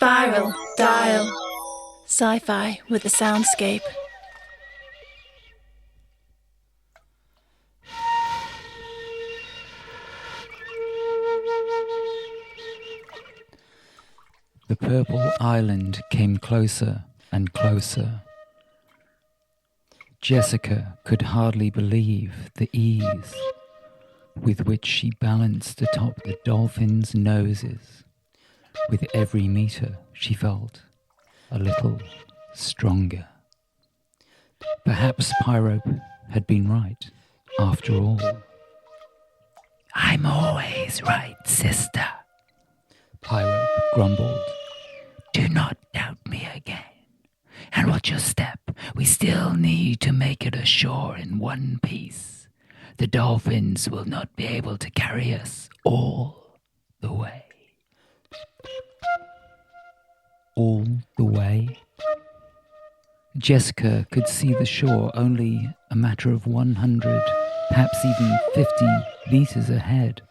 Spiral Dial. Sci-fi with a soundscape. The purple island came closer and closer. Jessica could hardly believe the ease with which she balanced atop the dolphins' noses. With every meter, she felt a little stronger. Perhaps Pyrope had been right, after all. "I'm always right, sister," Pyrope grumbled. "Do not doubt me again. And watch your step. We still need to make it ashore in one piece. The dolphins will not be able to carry us all the way." All the way? Jessica could see the shore only a matter of 100, perhaps even 50 meters ahead.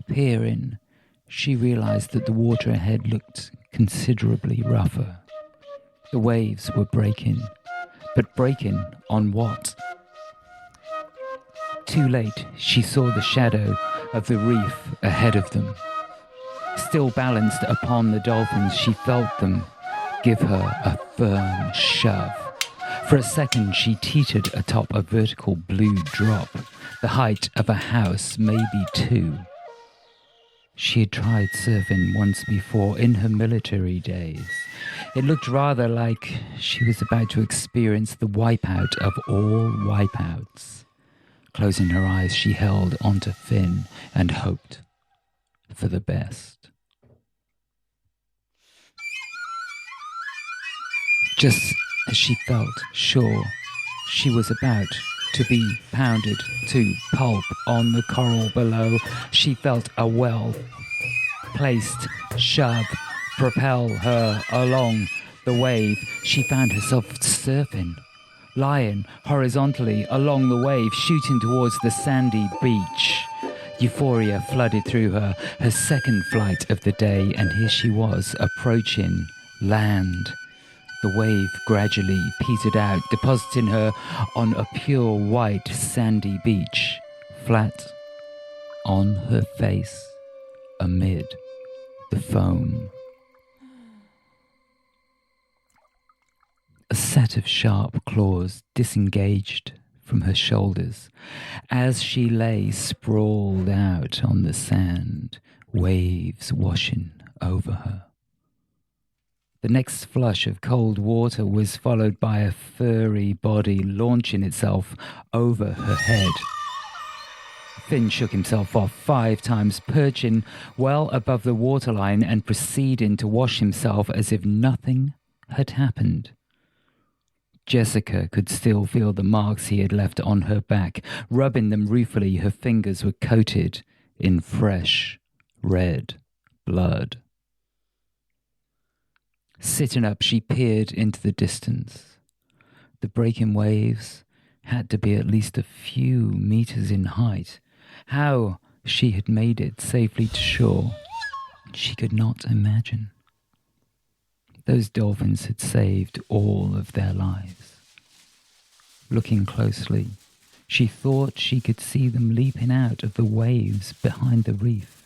Peering, she realized that the water ahead looked considerably rougher. The waves were breaking, but breaking on what? Too late, she saw the shadow of the reef ahead of them. Still balanced upon the dolphins, she felt them give her a firm shove. For a second, she teetered atop a vertical blue drop, the height of a house, maybe two. She had tried surfing once before in her military days. It looked rather like she was about to experience the wipeout of all wipeouts. Closing her eyes, she held onto Finn and hoped for the best. Just as she felt sure she was about to be pounded to pulp on the coral below, she felt a well-placed shove propel her along the wave. She found herself surfing, lying horizontally along the wave, shooting towards the sandy beach. Euphoria flooded through her second flight of the day, and here she was approaching land. The wave gradually petered out, depositing her on a pure white sandy beach, flat on her face amid the foam. A set of sharp claws disengaged from her shoulders as she lay sprawled out on the sand, waves washing over her. The next flush of cold water was followed by a furry body launching itself over her head. Finn shook himself off 5 times, perching well above the waterline and proceeding to wash himself as if nothing had happened. Jessica could still feel the marks he had left on her back. Rubbing them ruefully, her fingers were coated in fresh, red blood. Sitting up, she peered into the distance. The breaking waves had to be at least a few meters in height. How she had made it safely to shore, she could not imagine. Those dolphins had saved all of their lives. Looking closely, she thought she could see them leaping out of the waves behind the reef.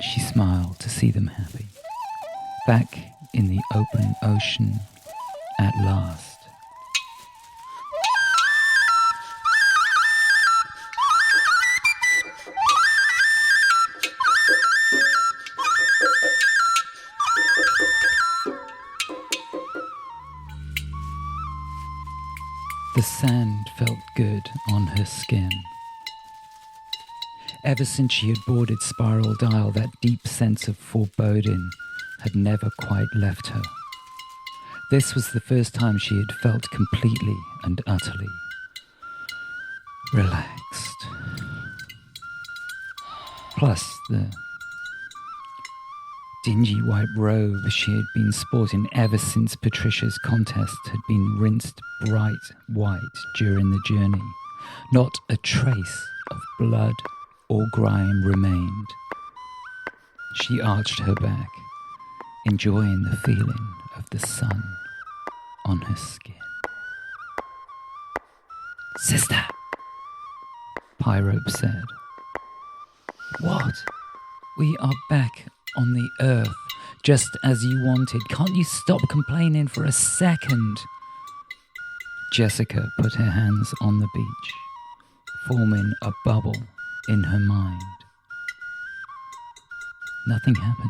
She smiled to see them happy. Back in the open ocean at last. The sand felt good on her skin. Ever since she had boarded Spiral Dial, that deep sense of foreboding had never quite left her. This was the first time she had felt completely and utterly relaxed. Plus, the dingy white robe she had been sporting ever since Patricia's contest had been rinsed bright white during the journey. Not a trace of blood or grime remained. She arched her back enjoying the feeling of the sun on her skin. "Sister," Pyrope said. "What?" "We are back on the earth, just as you wanted. Can't you stop complaining for a second?" Jessica put her hands on the beach, forming a bubble in her mind. Nothing happened.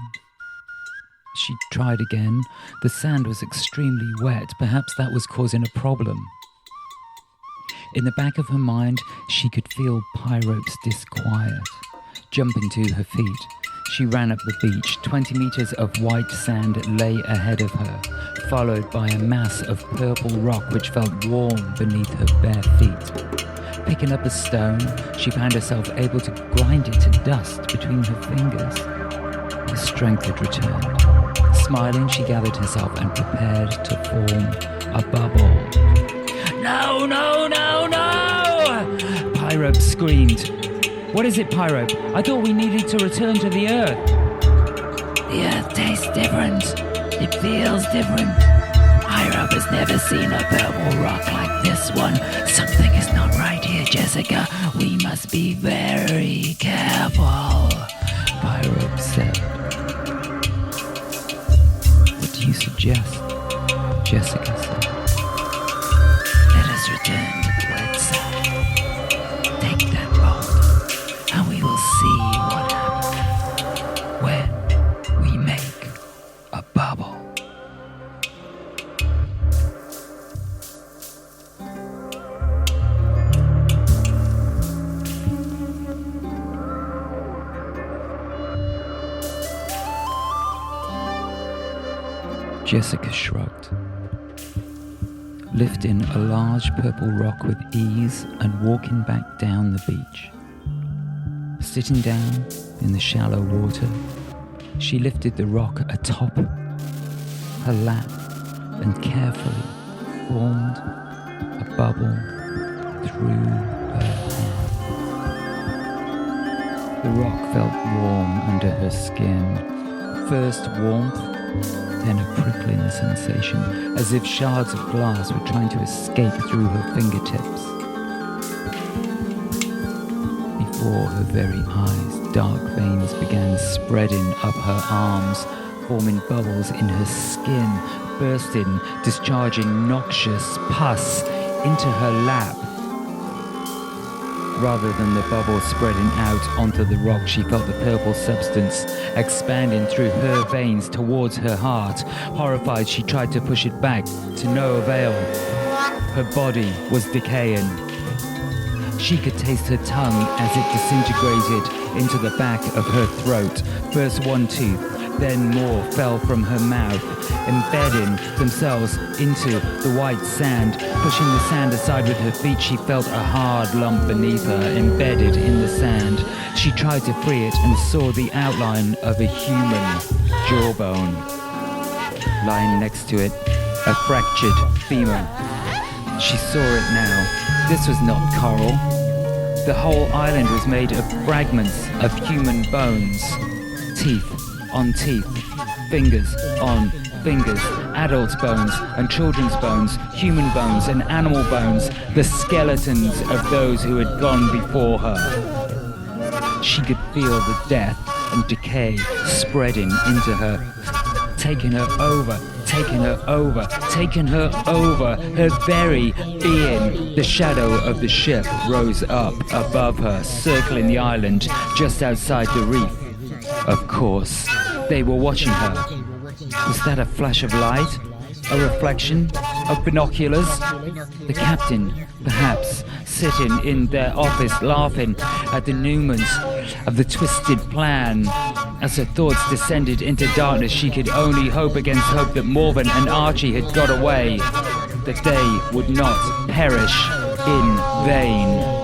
She tried again. The sand was extremely wet. Perhaps that was causing a problem. In the back of her mind, she could feel Pyrope's disquiet. Jumping to her feet, she ran up the beach. 20 meters of white sand lay ahead of her, followed by a mass of purple rock which felt warm beneath her bare feet. Picking up a stone, she found herself able to grind it to dust between her fingers. Her strength had returned. Smiling, she gathered herself and prepared to form a bubble. "No, no, no, no!" Pyrope screamed. "What is it, Pyrope? I thought we needed to return to the Earth." "The Earth tastes different. It feels different. Pyrope has never seen a purple rock like this one. Something is not right here, Jessica. We must be very careful," Pyrope said. "What do you suggest?" Jessica said. "Let us return to the wet side. Take that bolt, and we will see what happens when we make a bubble." Jessica shrugged, lifting a large purple rock with ease and walking back down the beach. Sitting down in the shallow water, she lifted the rock atop her lap and carefully formed a bubble through her hand. The rock felt warm under her skin. First warmth, then a prickling sensation, as if shards of glass were trying to escape through her fingertips. Before her very eyes, dark veins began spreading up her arms, forming bubbles in her skin, bursting, discharging noxious pus into her lap. Rather than the bubble spreading out onto the rock, she felt the purple substance expanding through her veins towards her heart. Horrified, she tried to push it back, to no avail. Her body was decaying. She could taste her tongue as it disintegrated into the back of her throat. First one tooth, then more fell from her mouth, embedding themselves into the white sand. Pushing the sand aside with her feet, she felt a hard lump beneath her, embedded in the sand. She tried to free it and saw the outline of a human jawbone. Lying next to it, a fractured femur. She saw it now. This was not coral. The whole island was made of fragments of human bones. Teeth on teeth, fingers on fingers, adult bones and children's bones, human bones and animal bones, the skeletons of those who had gone before her. She could feel the death and decay spreading into her, taking her over, taking her over, taking her over, her very being. The shadow of the ship rose up above her, circling the island just outside the reef. Of course, they were watching her. Was that a flash of light? A reflection of binoculars? The captain, perhaps, sitting in their office laughing at the denouement of the twisted plan. As her thoughts descended into darkness, she could only hope against hope that Morven and Archie had got away, that they would not perish in vain.